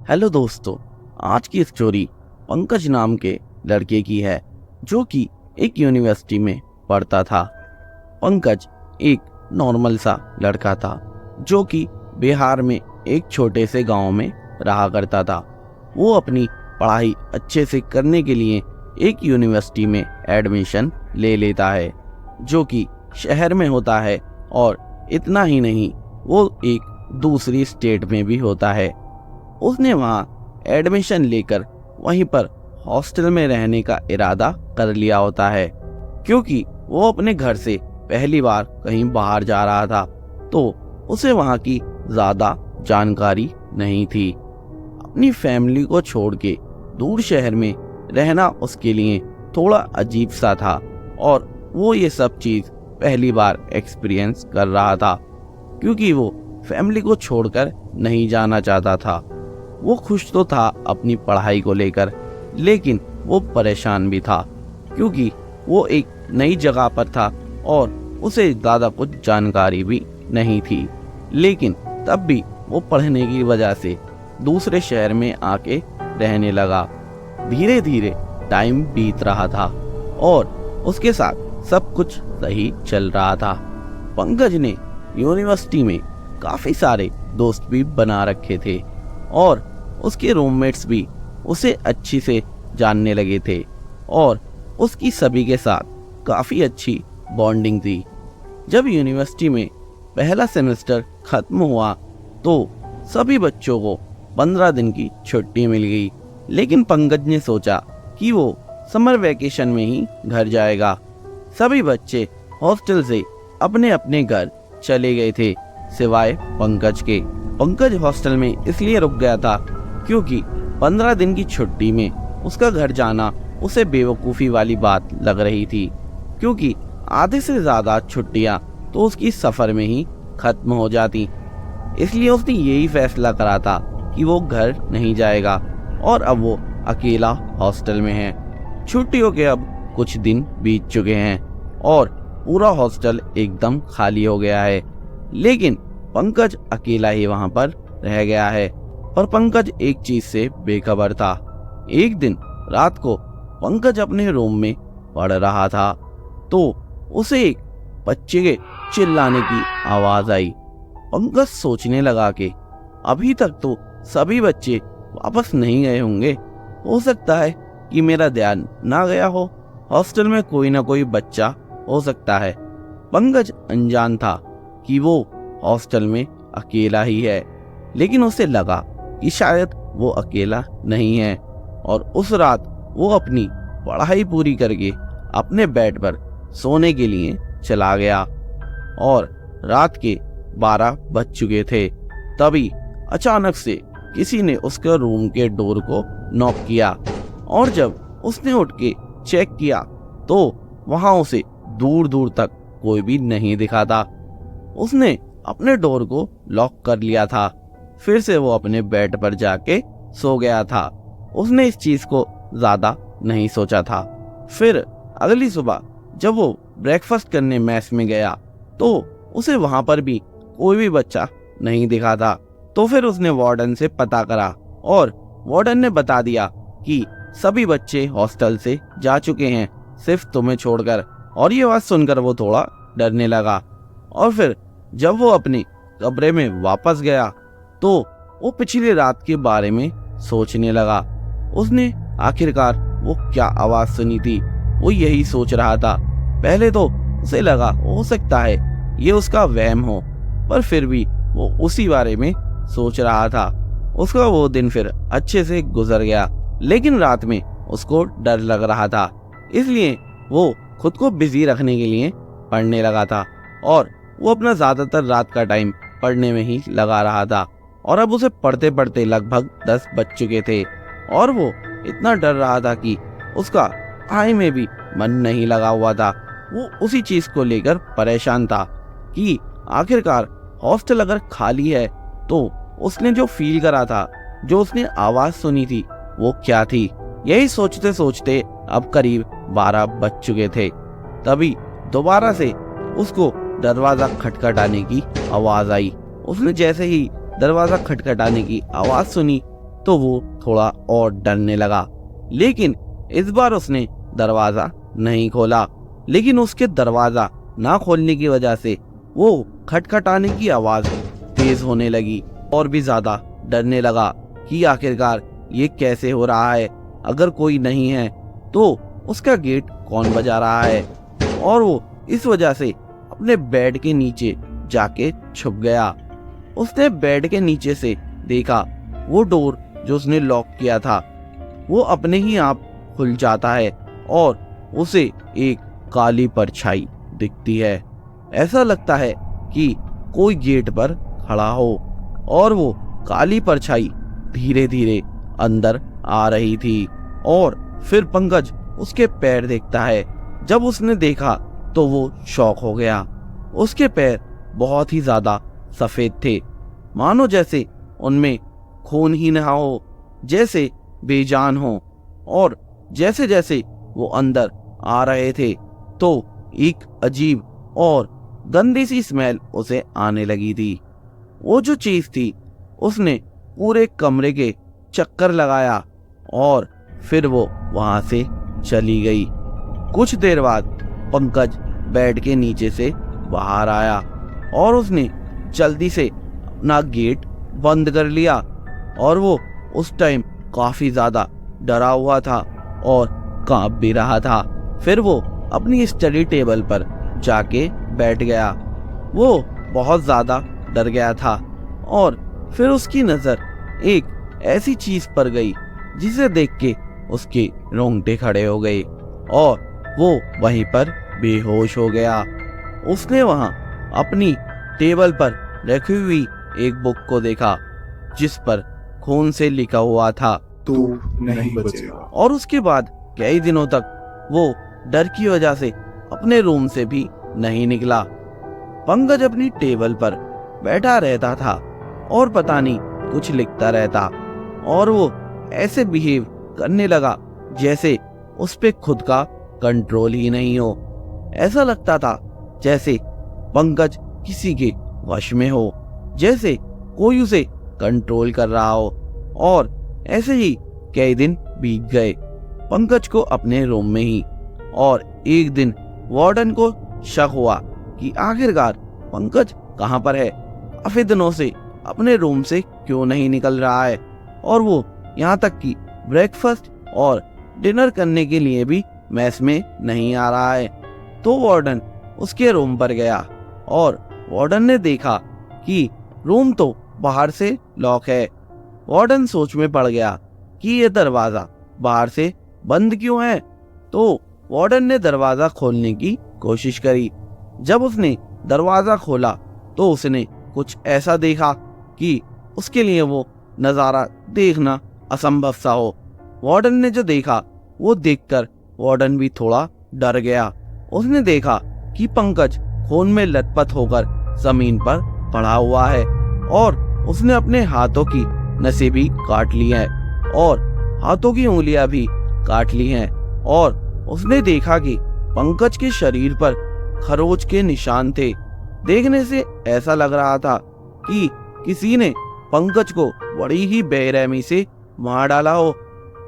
Hello दोस्तों, आज की स्टोरी पंकज नाम के लड़के की है जो कि एक यूनिवर्सिटी में पढ़ता था। पंकज एक नॉर्मल सा लड़का था जो कि बिहार में एक छोटे से गांव में रहा करता था। वो अपनी पढ़ाई अच्छे से करने के लिए एक यूनिवर्सिटी में एडमिशन ले लेता है जो कि शहर में होता है, और इतना ही नहीं, वो एक दूसरी स्टेट में भी होता है। उसने वहाँ एडमिशन लेकर वहीं पर हॉस्टल में रहने का इरादा कर लिया होता है, क्योंकि वो अपने घर से पहली बार कहीं बाहर जा रहा था, तो उसे वहाँ की ज़्यादा जानकारी नहीं थी। अपनी फैमिली को छोड़ के दूर शहर में रहना उसके लिए थोड़ा अजीब सा था, और वो ये सब चीज़ पहली बार एक्सपीरियंस कर रहा था, क्योंकि वो फैमिली को छोड़कर नहीं जाना चाहता था। वो खुश तो था अपनी पढ़ाई को लेकर, लेकिन वो परेशान भी था, क्योंकि वो एक नई जगह पर था और उसे ज़्यादा कुछ जानकारी भी नहीं थी। लेकिन तब भी वो पढ़ने की वजह से दूसरे शहर में आके रहने लगा। धीरे धीरे टाइम बीत रहा था और उसके साथ सब कुछ सही चल रहा था। पंकज ने यूनिवर्सिटी में काफ़ी सारे दोस्त भी बना रखे थे और उसके रूममेट्स भी उसे अच्छी से जानने लगे थे, और उसकी सभी के साथ काफ़ी अच्छी बॉन्डिंग थी। जब यूनिवर्सिटी में पहला सेमेस्टर खत्म हुआ तो सभी बच्चों को 15 दिन की छुट्टी मिल गई, लेकिन पंकज ने सोचा कि वो समर वैकेशन में ही घर जाएगा। सभी बच्चे हॉस्टल से अपने अपने घर चले गए थे, सिवाय पंकज के। पंकज हॉस्टल में इसलिए रुक गया था क्योंकि 15 दिन की छुट्टी में उसका घर जाना उसे बेवकूफ़ी वाली बात लग रही थी, क्योंकि आधे से ज़्यादा छुट्टियां तो उसकी सफ़र में ही ख़त्म हो जाती। इसलिए उसने यही फैसला करा था कि वो घर नहीं जाएगा, और अब वो अकेला हॉस्टल में है। छुट्टियों के अब कुछ दिन बीत चुके हैं और पूरा हॉस्टल एकदम खाली हो गया है, लेकिन पंकज अकेला ही वहां पर रह गया है। और पंकज एक चीज से बेखबर था। एक दिन रात को पंकज अपने रूम में पढ़ रहा था तो उसे एक बच्चे के चिल्लाने की आवाज आई। पंकज सोचने लगा कि अभी तक तो सभी बच्चे वापस नहीं गए होंगे, हो सकता है कि मेरा ध्यान ना गया हो, हॉस्टल में कोई ना कोई बच्चा हो सकता है। पंकज अनजान था कि वो हॉस्टल में अकेला ही है, लेकिन उसे लगा कि शायद वो अकेला नहीं है, और उस रात वो अपनी पढ़ाई पूरी करके अपने बेड पर सोने के लिए चला गया। और रात के 12 बज चुके थे, तभी अचानक से किसी ने उसके रूम के डोर को नॉक किया, और जब उसने उठ के चेक किया तो वहां उसे दूर दूर तक कोई भी नहीं दिखा था। उसने अपने डोर को लॉक कर लिया था। फिर से वो अपने बेड पर जाके सो गया था। उसने इस चीज को ज्यादा नहीं सोचा था। फिर अगली सुबह जब वो ब्रेकफास्ट करने मेस में गया तो उसे वहां पर भी कोई भी बच्चा नहीं दिखा था। तो फिर उसने वार्डन से पता करा, और वार्डन ने बता दिया कि सभी बच्चे हॉस्टल से जा चुके हैं, सिर्फ तुम्हें छोड़कर। और ये बात सुनकर वो थोड़ा डरने लगा, और फिर जब वो अपने कमरे में वापस गया तो वो पिछली रात के बारे में सोचने लगा। उसने आखिरकार वो क्या आवाज सुनी थी, वो यही सोच रहा था। पहले तो उसे लगा हो सकता है ये उसका वहम हो, पर फिर भी वो उसी बारे में सोच रहा था। उसका वो दिन फिर अच्छे से गुजर गया, लेकिन रात में उसको डर लग रहा था, इसलिए वो खुद को बिजी रखने के लिए पढ़ने लगा था, और वो अपना ज़्यादातर रात का टाइम पढ़ने में ही लगा रहा था। और अब उसे पढ़ते पढ़ते लगभग 10 बज चुके थे, और वो इतना डर रहा था कि उसका पढ़ाई में भी मन नहीं लगा हुआ था। वो उसी चीज़ को लेकर परेशान था कि आखिरकार हॉस्टल अगर खाली है तो उसने जो फील करा था, जो उसने आवाज़ सुनी थी, वो क्या थी। यही सोचते सोचते अब करीब 12 बज चुके थे। तभी दोबारा से उसको दरवाज़ा खटखटाने की आवाज़ आई। उसने जैसे ही दरवाज़ा खटखटाने की आवाज़ सुनी तो वो थोड़ा और डरने लगा। लेकिन इस बार उसने दरवाजा नहीं खोला। लेकिन उसके दरवाजा ना खोलने की वजह से वो खटखटाने की आवाज तेज होने लगी और भी ज्यादा डरने लगा कि आखिरकार ये कैसे हो रहा है, अगर कोई नहीं है तो उसका गेट कौन बजा रहा है। और वो इस वजह से अपने बेड के नीचे जाके छुप गया। उसने बेड के नीचे से देखा वो डोर जो उसने लॉक किया था वो अपने ही आप खुल जाता है और उसे एक काली परछाई दिखती है। ऐसा लगता है कि कोई गेट पर खड़ा हो और वो काली परछाई धीरे धीरे अंदर आ रही थी। और फिर पंकज उसके पैर देखता है। जब उसने देखा तो वो शॉक हो गया। उसके पैर बहुत ही ज्यादा सफेद थे, मानो जैसे उनमें खून ही ना हो, जैसे बेजान हो। और जैसे जैसे वो अंदर आ रहे थे तो एक अजीब और गंदी सी स्मेल उसे आने लगी थी। वो जो चीज थी उसने पूरे कमरे के चक्कर लगाया और फिर वो वहां से चली गई। कुछ देर बाद पंकज बेड के नीचे से बाहर आया और उसने जल्दी से अपना गेट बंद कर लिया। और वो उस टाइम काफी ज्यादा डरा हुआ था और कांप भी रहा था। फिर वो अपनी स्टडी टेबल पर जाके बैठ गया। वो बहुत ज्यादा डर गया था और फिर उसकी नजर एक ऐसी चीज पर गई जिसे देख के उसके रोंगटे खड़े हो गए और वो वहीं पर बेहोश हो गया। उसने वहां अपनी टेबल पर रखी हुई एक बुक को देखा जिस पर खून से लिखा हुआ था तू नहीं बचेगा। और उसके बाद कई दिनों तक वो डर की वजह से अपने रूम से भी नहीं निकला। पंकज अपनी टेबल पर बैठा रहता था और पता नहीं कुछ लिखता रहता और वो ऐसे बिहेव करने लगा जैसे उस पे खुद का कंट्रोल ही नहीं हो। ऐसा लगता था जैसे पंकज किसी के वश में हो, जैसे कोई उसे कंट्रोल कर रहा हो। और ऐसे ही कई दिन बीत गए पंकज को अपने रूम में ही। और एक दिन वार्डन को शक हुआ कि आखिरकार पंकज कहाँ पर है, काफी दिनों से अपने रूम से क्यों नहीं निकल रहा है और वो यहाँ तक कि ब्रेकफास्ट और डिनर करने के लिए भी मेस में नहीं आ रहा है। तो वार्डन उसके रूम पर गया और वार्डन ने देखा कि रूम तो बाहर से लॉक है। वार्डन सोच में पड़ गया कि ये दरवाजा बाहर से बंद क्यों है। तो वार्डन ने दरवाजा खोलने की कोशिश करी। जब उसने दरवाजा खोला तो उसने कुछ ऐसा देखा कि उसके लिए वो नजारा देखना असंभव सा हो। वार्डन ने जो देखा वो देखकर वार्डन भी थोड़ा डर गया। उसने देखा कि पंकज खून में लथपथ होकर जमीन पर पड़ा हुआ है और उसने अपने हाथों की नसें भी काट ली हैं और हाथों की उंगलियां भी काट ली हैं। और उसने देखा कि पंकज के शरीर पर खरोच के निशान थे। देखने से ऐसा लग रहा था कि किसी ने पंकज को बड़ी ही बेरहमी से मार डाला हो।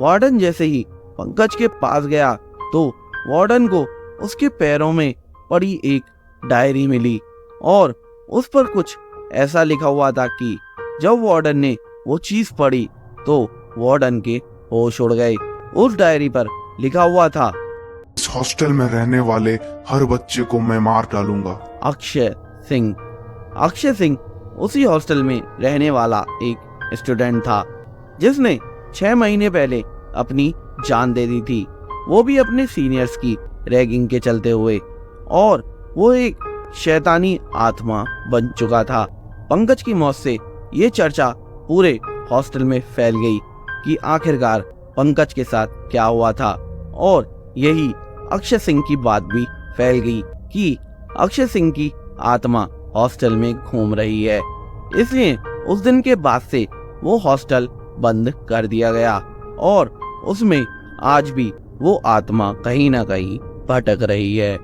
वार्डन जैसे ही पंकज के पास गया तो वार्डन को उसके पैरों में पड़ी एक डायरी मिली और उस पर कुछ ऐसा लिखा हुआ था कि जब वार्डन ने वो चीज पढ़ी तो वार्डन के होश उड़ गए। उस डायरी पर लिखा हुआ था, इस हॉस्टल में रहने वाले हर बच्चे को मैं मार डालूंगा। अक्षय सिंह। अक्षय सिंह उसी हॉस्टल में रहने वाला एक स्टूडेंट था जिसने 6 महीने पहले अपनी जान दे दी थी, वो भी अपने सीनियर्स की रैगिंग के चलते हुए। और वो एक शैतानी आत्मा बन चुका था। पंकज की मौत से ये चर्चा पूरे हॉस्टल में फैल गई कि आखिरकार पंकज के साथ क्या हुआ था। और यही अक्षय सिंह की बात भी फैल गई कि अक्षय सिंह की आत्मा हॉस्टल में घूम रही है। इसलिए उस दिन के बाद से वो हॉस्टल बंद कर दिया गया और उसमें आज भी वो आत्मा कहीं ना कहीं भटक रही है।